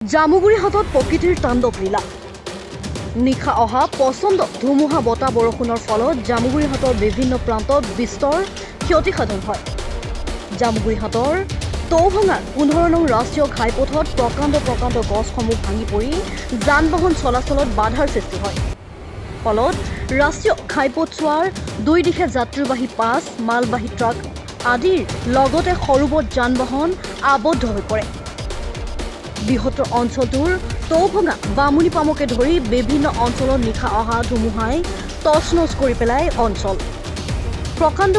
জামুগুৰি হাতত প্ৰকৃতিৰ তাণ্ডৱ লীলা। নিশা অহা প্ৰচণ্ড ধুমুহা বতাহ বৰষুণৰ ফলত জামুগুৰি হাটৰ বিভিন্ন প্ৰান্তত বিস্তৰ ক্ষতিসাধন হয়। জামুগুৰি হাটৰ টৌভঙা 15 নং ৰাষ্ট্ৰীয় ঘাইপথত প্ৰকাণ্ড গছসমূহ ভাঙি পৰি যান বাহন চলাচলত বাধাৰ সৃষ্টি হয়। ফলত ৰাষ্ট্ৰীয় ঘাইপথছোৱাৰ দুই দিশে যাত্ৰীবাহী বাছ, মালবাহী ট্ৰাক আদিৰ লগতে সৰুবৰ যান বাহন আবদ্ধ হৈ পৰে। বৃহত্তৰ অঞ্চলটোৰ টৌভঙা, বামুণীপামকে ধৰি বিভিন্ন অঞ্চলত নিশা অহা ধুমুহাই তছনছ কৰি পেলাই অঞ্চল। প্ৰকাণ্ড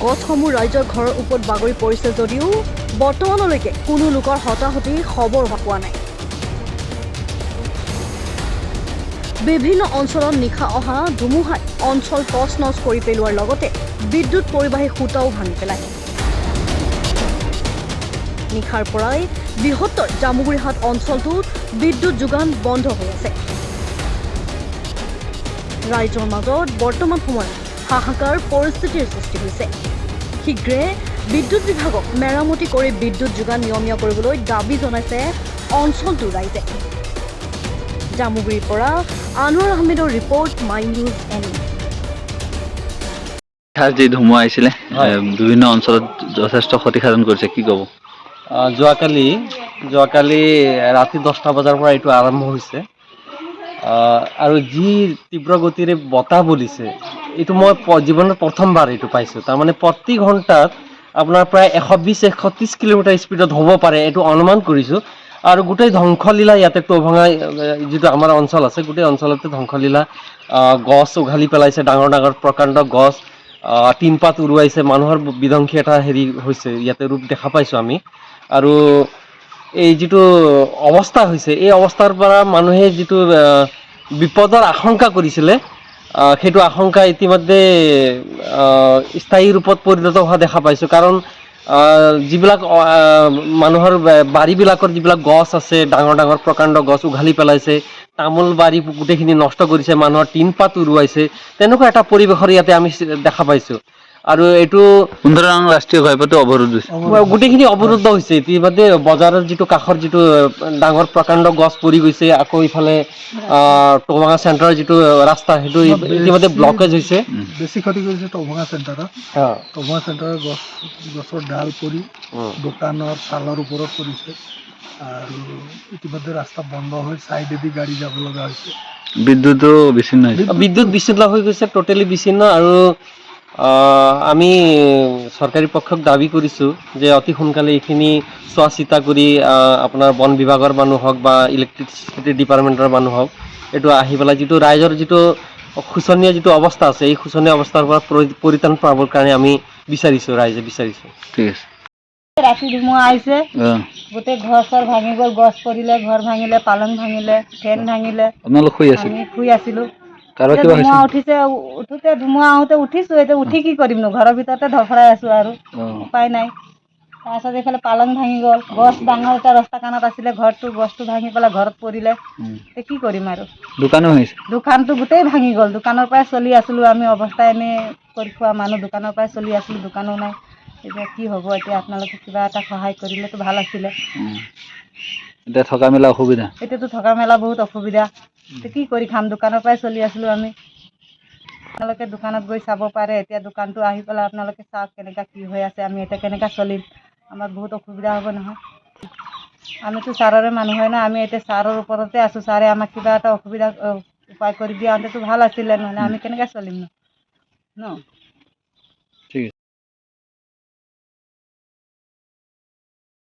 গছসমূহ ৰাইজৰ ঘৰৰ ওপৰত বাগৰি পৰিছে যদিও বৰ্তমানলৈকে কোনো লোকৰ হতাহতিৰ খবৰ পোৱা নাই। বিভিন্ন অঞ্চলত নিশা অহা ধুমুহাই অঞ্চল তছনছ কৰি পেলোৱাৰ লগতে বিদ্যুৎ পৰিবাহী খুঁটাও ভাঙি পেলায়। নিশাৰ পৰাই বৃহত্তৰ জামুগুৰিহাট অঞ্চলটোত বিদ্যুৎ যোগান বন্ধ হৈ আছে। ৰাইজৰ মাজত বৰ্তমান সময়ত হাহাকাৰ পৰিস্থিতিৰ সৃষ্টি হৈছে। শীঘ্ৰে বিদ্যুৎ বিভাগক মেৰামতি কৰি বিদ্যুৎ যোগান নিয়মীয়া কৰিবলৈ দাবী জনাইছে অঞ্চলটোৰ ৰাইজে। জামুগুৰিৰ পৰা আনোৱাৰ আহমেদৰ ৰিপৰ্ট, মাই নিউজ এনি। যি ধুমুহা আহিছিলে বিভিন্ন অঞ্চলত যথেষ্ট ক্ষতিসাধন কৰিছে, কি ক'ব? যোৱাকালি ৰাতি 10টা বজাৰ পৰা এইটো আৰম্ভ হৈছে আৰু যি তীব্ৰ গতিৰে বতাহ বলিছে, এইটো মই জীৱনত প্ৰথমবাৰ এইটো পাইছোঁ। তাৰমানে প্ৰতি ঘণ্টাত আপোনাৰ প্ৰায় 120-130 কিলোমিটাৰ স্পীডত হ'ব পাৰে, এইটো অনুমান কৰিছোঁ। আৰু গোটেই ধ্বংসলীলা ইয়াতে টৌভঙা যিটো আমাৰ অঞ্চল আছে, গোটেই অঞ্চলতে ধ্বংসলীলা। গছ উঘালি পেলাইছে, ডাঙৰ প্ৰকাণ্ড গছ, টিনপাত উৰুৱাইছে, মানুহৰ বিধ্বংসী এটা হৈছে, ইয়াতে ৰূপ দেখা পাইছোঁ আমি। আৰু এই যিটো অৱস্থা হৈছে, এই অৱস্থাৰ পৰা মানুহে যিটো বিপদৰ আশংকা কৰিছিলে, সেইটো আশংকা ইতিমধ্যে স্থায়ী ৰূপত পৰিণত হোৱা দেখা পাইছোঁ। কাৰণ যিবিলাক মানুহৰ বাৰীবিলাকৰ যিবিলাক গছ আছে, ডাঙৰ প্ৰকাণ্ড গছ উঘালি পেলাইছে, তামোল বাৰী গোটেইখিনি নষ্ট কৰিছে, মানুহৰ টিনপাত উৰুৱাইছে, তেনেকুৱা এটা পৰিৱেশৰ ইয়াতে আমি দেখা পাইছোঁ। আৰু এইটো 15 নং ৰাষ্ট্ৰীয় ঘাইপথটো অৱৰোধ হৈছে, গোটেইখিনি অৱৰুদ্ধ হৈছে। ইতিমধ্যে বজাৰৰ যিটো কাষৰ যিটো ডাঙৰ প্ৰকাণ্ড গছ পৰি গৈছে, আকৌ ইফালে টৌভঙা চেণ্টাৰৰ যিটো ৰাস্তা, সেইটো ইতিমধ্যে ব্লকেজ হৈছে। বেছি ক্ষতি কৰিছে টৌভঙা চেণ্টাৰত। টৌভঙা চেণ্টাৰৰ গছৰ ডাল পৰি দোকানৰ চালৰ ওপৰত পৰিছে আৰু ইতিমধ্যে ৰাস্তা বন্ধ হৈ চাইডেদি গাড়ী যাব লগা হৈছে। বিদ্যুতো বিচ্ছিন্ন হৈছে, বিদ্যুৎ বিচ্ছিন্ন হৈ গৈছে, টোটেলি বিচ্ছিন্ন। আৰু আমি চৰকাৰী পক্ষক দাবী কৰিছোঁ যে অতি সোনকালে এইখিনি চোৱা চিতা কৰি আপোনাৰ বন বিভাগৰ মানুহ হওক বা ইলেক্ট্ৰিচিটি ডিপাৰ্টমেণ্টৰ মানুহ হওক, এইটো আহি পেলাই যিটো ৰাইজৰ যিটো শোচনীয় যিটো অৱস্থা আছে, এই শোচনীয় অৱস্থাৰ পৰা পৰিত্ৰাণ পাবৰ কাৰণে আমি বিচাৰিছোঁ, ৰাইজে বিচাৰিছোঁ। ঠিক আছে। ৰাতি ধুমুহা আহিছে, গোটেই ঘৰ চৰ ভাঙি গ'ল, গছ পৰিলে, ঘৰ ভাঙিলে, পালং ভাঙিলে, ফেন ভাঙিলে। আপোনালোক শুই আছিল? আমি শুই আছিলোঁ। কাৰোবাৰ কিবা ধুমুহা উঠিছে, ধুমুহা আহোঁতে উঠিছোঁ, এতিয়া উঠি কি কৰিমনো, ঘৰৰ ভিতৰতে ধফৰাই আছোঁ আৰু উপায় নাই। তাৰপিছত এইফালে পালং ভাঙি গ'ল, গছ ডাঙৰ এটা ৰাস্তা কাণত আছিলে, গছটো ভাঙি পেলাই ঘৰত পৰিলে। এতিয়া কি কৰিম আৰু? দোকানো হৈছে? দোকানটো গোটেই ভাঙি গ'ল। দোকানৰ পৰাই চলি আছিলোঁ আমি, অৱস্থা এনেই কৰি খোৱা মানুহ, দোকানৰ পৰাই চলি আছিলোঁ, দোকানো নাই। এতিয়া কি হ'ব? এতিয়া আপোনালোকে কিবা এটা সহায় কৰিলেতো ভাল আছিলে। এতিয়া থকা মেলা অসুবিধা? এতিয়াতো থকা মেলা বহুত অসুবিধা। এতিয়া কি কৰি খাম? দোকানৰ পৰাই চলি আছিলোঁ আমি। আপোনালোকে দোকানত গৈ চাব পাৰে, এতিয়া দোকানটো আহি পেলাই আপোনালোকে চাওক কেনেকুৱা কি হৈ আছে, আমি এতিয়া কেনেকৈ চলিম? আমাৰ বহুত অসুবিধা হ'ব নহয়। আমিতো ছাৰৰে মানুহ হয় না, আমি এতিয়া ছাৰৰ ওপৰতে আছোঁ। ছাৰে আমাক কিবা এটা অসুবিধা উপায় কৰি দিয়াহেঁতেতো ভাল আছিলে, নহ'লে আমি কেনেকৈ চলিম ন? ঠিক আছে।